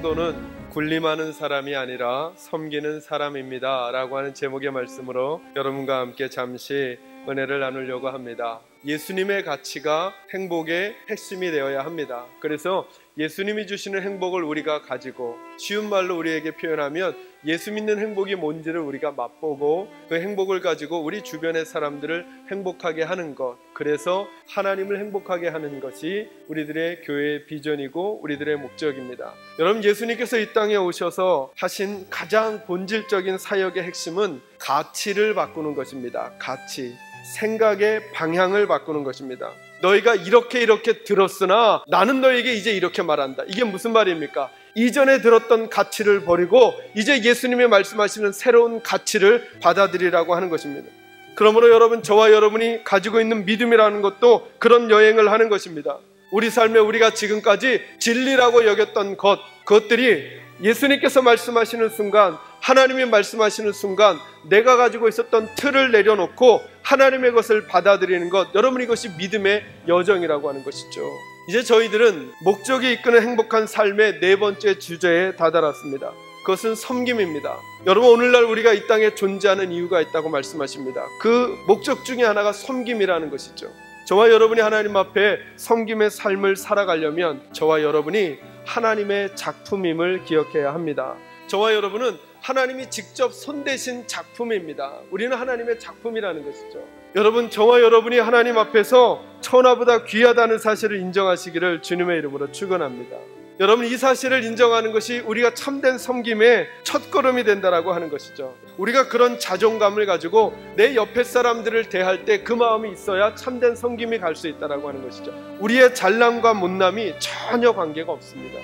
성도는 군림하는 사람이 아니라 섬기는 사람입니다 라고 하는 제목의 말씀으로 여러분과 함께 잠시 은혜를 나누려고 합니다. 예수님의 가치가 행복의 핵심이 되어야 합니다. 그래서 예수님이 주시는 행복을 우리가 가지고 쉬운 말로 우리에게 표현하면 예수 믿는 행복이 뭔지를 우리가 맛보고 그 행복을 가지고 우리 주변의 사람들을 행복하게 하는 것, 그래서 하나님을 행복하게 하는 것이 우리들의 교회의 비전이고 우리들의 목적입니다. 여러분, 예수님께서 이 땅에 오셔서 하신 가장 본질적인 사역의 핵심은 가치를 바꾸는 것입니다. 가치, 생각의 방향을 바꾸는 것입니다. 너희가 이렇게 들었으나 나는 너에게 이제 이렇게 말한다. 이게 무슨 말입니까? 이전에 들었던 가치를 버리고 이제 예수님이 말씀하시는 새로운 가치를 받아들이라고 하는 것입니다. 그러므로 여러분, 저와 여러분이 가지고 있는 믿음이라는 것도 그런 여행을 하는 것입니다. 우리 삶에 우리가 지금까지 진리라고 여겼던 그것들이 예수님께서 말씀하시는 순간, 하나님이 말씀하시는 순간 내가 가지고 있었던 틀을 내려놓고 하나님의 것을 받아들이는 것, 여러분, 이것이 믿음의 여정이라고 하는 것이죠. 이제 저희들은 목적이 이끄는 행복한 삶의 네 번째 주제에 다다랐습니다. 그것은 섬김입니다. 여러분, 오늘날 우리가 이 땅에 존재하는 이유가 있다고 말씀하십니다. 그 목적 중에 하나가 섬김이라는 것이죠. 저와 여러분이 하나님 앞에 섬김의 삶을 살아가려면 저와 여러분이 하나님의 작품임을 기억해야 합니다. 저와 여러분은 하나님이 직접 손대신 작품입니다. 우리는 하나님의 작품이라는 것이죠. 여러분, 저와 여러분이 하나님 앞에서 천하보다 귀하다는 사실을 인정하시기를 주님의 이름으로 축원합니다. 여러분, 이 사실을 인정하는 것이 우리가 참된 섬김의 첫걸음이 된다라고 하는 것이죠. 우리가 그런 자존감을 가지고 내 옆에 사람들을 대할 때 그 마음이 있어야 참된 섬김이 갈 수 있다라고 하는 것이죠. 우리의 잘남과 못남이 전혀 관계가 없습니다.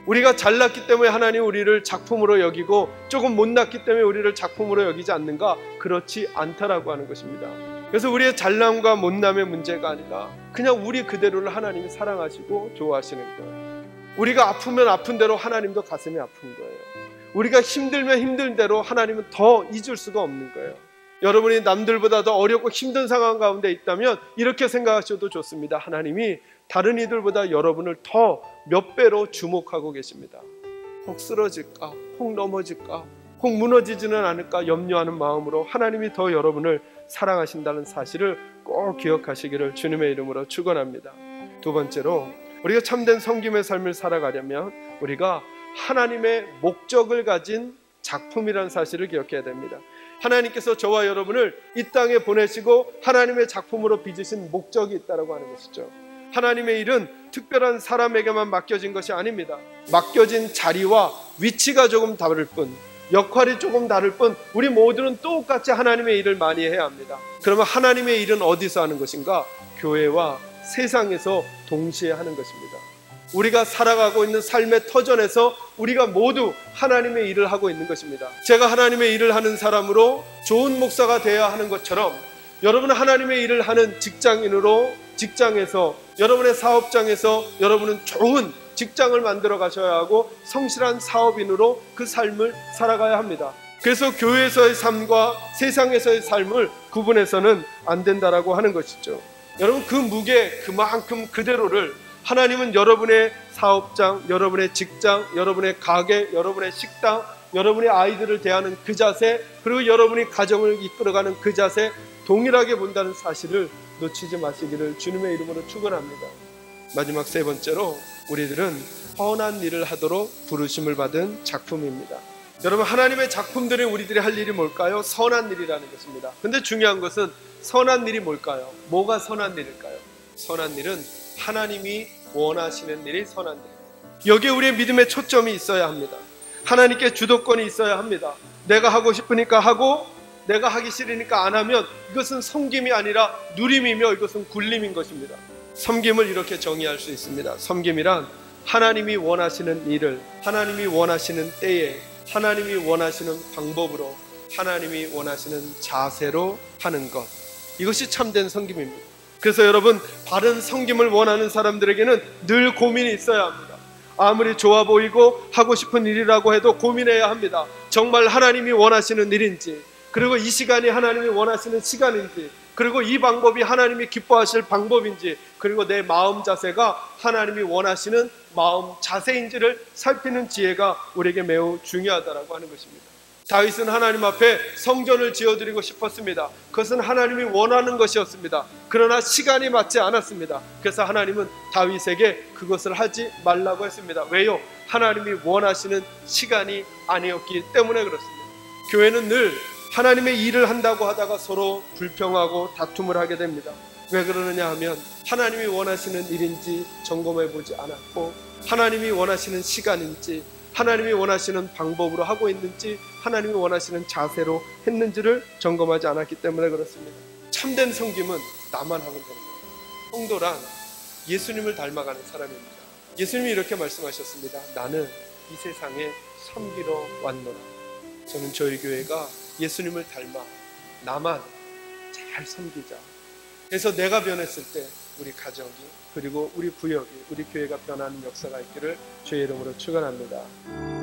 우리가 잘났기 때문에 하나님 우리를 작품으로 여기고 조금 못났기 때문에 우리를 작품으로 여기지 않는가? 그렇지 않다라고 하는 것입니다. 그래서 우리의 잘남과 못남의 문제가 아니라 그냥 우리 그대로를 하나님이 사랑하시고 좋아하시는 거예요. 우리가 아프면 아픈 대로 하나님도 가슴이 아픈 거예요. 우리가 힘들면 힘든 대로 하나님은 더 잊을 수가 없는 거예요. 여러분이 남들보다 더 어렵고 힘든 상황 가운데 있다면 이렇게 생각하셔도 좋습니다. 하나님이 다른 이들보다 여러분을 더 몇 배로 주목하고 계십니다. 혹 쓰러질까? 혹 넘어질까? 혹 무너지지는 않을까? 염려하는 마음으로 하나님이 더 여러분을 사랑하신다는 사실을 꼭 기억하시기를 주님의 이름으로 축원합니다. 두 번째로, 우리가 참된 섬김의 삶을 살아가려면 우리가 하나님의 목적을 가진 작품이라는 사실을 기억해야 됩니다. 하나님께서 저와 여러분을 이 땅에 보내시고 하나님의 작품으로 빚으신 목적이 있다고 하는 것이죠. 하나님의 일은 특별한 사람에게만 맡겨진 것이 아닙니다. 맡겨진 자리와 위치가 조금 다를 뿐, 역할이 조금 다를 뿐 우리 모두는 똑같이 하나님의 일을 많이 해야 합니다. 그러면 하나님의 일은 어디서 하는 것인가? 교회와 세상에서 동시에 하는 것입니다. 우리가 살아가고 있는 삶의 터전에서 우리가 모두 하나님의 일을 하고 있는 것입니다. 제가 하나님의 일을 하는 사람으로 좋은 목사가 되어야 하는 것처럼 여러분은 하나님의 일을 하는 직장인으로 직장에서, 여러분의 사업장에서 여러분은 좋은 직장을 만들어 가셔야 하고 성실한 사업인으로 그 삶을 살아가야 합니다. 그래서 교회에서의 삶과 세상에서의 삶을 구분해서는 안 된다라고 하는 것이죠. 여러분, 그 무게 그만큼 그대로를 하나님은 여러분의 사업장, 여러분의 직장, 여러분의 가게, 여러분의 식당, 여러분의 아이들을 대하는 그 자세, 그리고 여러분이 가정을 이끌어가는 그 자세 동일하게 본다는 사실을 놓치지 마시기를 주님의 이름으로 축원합니다. 마지막 세 번째로, 우리들은 선한 일을 하도록 부르심을 받은 작품입니다. 여러분, 하나님의 작품들이 우리들이 할 일이 뭘까요? 선한 일이라는 것입니다. 근데 중요한 것은 선한 일이 뭘까요? 뭐가 선한 일일까요? 선한 일은 하나님이 원하시는 일이 선한 일. 여기에 우리의 믿음의 초점이 있어야 합니다. 하나님께 주도권이 있어야 합니다. 내가 하고 싶으니까 하고 내가 하기 싫으니까 안 하면 이것은 섬김이 아니라 누림이며 이것은 굴림인 것입니다. 섬김을 이렇게 정의할 수 있습니다. 섬김이란 하나님이 원하시는 일을 하나님이 원하시는 때에 하나님이 원하시는 방법으로 하나님이 원하시는 자세로 하는 것, 이것이 참된 섬김입니다. 그래서 여러분, 바른 섬김을 원하는 사람들에게는 늘 고민이 있어야 합니다. 아무리 좋아 보이고 하고 싶은 일이라고 해도 고민해야 합니다. 정말 하나님이 원하시는 일인지, 그리고 이 시간이 하나님이 원하시는 시간인지, 그리고 이 방법이 하나님이 기뻐하실 방법인지, 그리고 내 마음 자세가 하나님이 원하시는 마음, 자세인지를 살피는 지혜가 우리에게 매우 중요하다라고 하는 것입니다. 다윗은 하나님 앞에 성전을 지어드리고 싶었습니다. 그것은 하나님이 원하는 것이었습니다. 그러나 시간이 맞지 않았습니다. 그래서 하나님은 다윗에게 그것을 하지 말라고 했습니다. 왜요? 하나님이 원하시는 시간이 아니었기 때문에 그렇습니다. 교회는 늘 하나님의 일을 한다고 하다가 서로 불평하고 다툼을 하게 됩니다. 왜 그러느냐 하면 하나님이 원하시는 일인지 점검해 보지 않았고, 하나님이 원하시는 시간인지, 하나님이 원하시는 방법으로 하고 있는지, 하나님이 원하시는 자세로 했는지를 점검하지 않았기 때문에 그렇습니다. 참된 섬김은 나만 하면 되는 거예요. 성도란 예수님을 닮아가는 사람입니다. 예수님이 이렇게 말씀하셨습니다. 나는 이 세상에 섬기러 왔노라. 저는 저희 교회가 예수님을 닮아 나만 잘 섬기자. 그래서 내가 변했을 때 우리 가정이, 그리고 우리 구역이, 우리 교회가 변하는 역사가 있기를 주의 이름으로 축원합니다.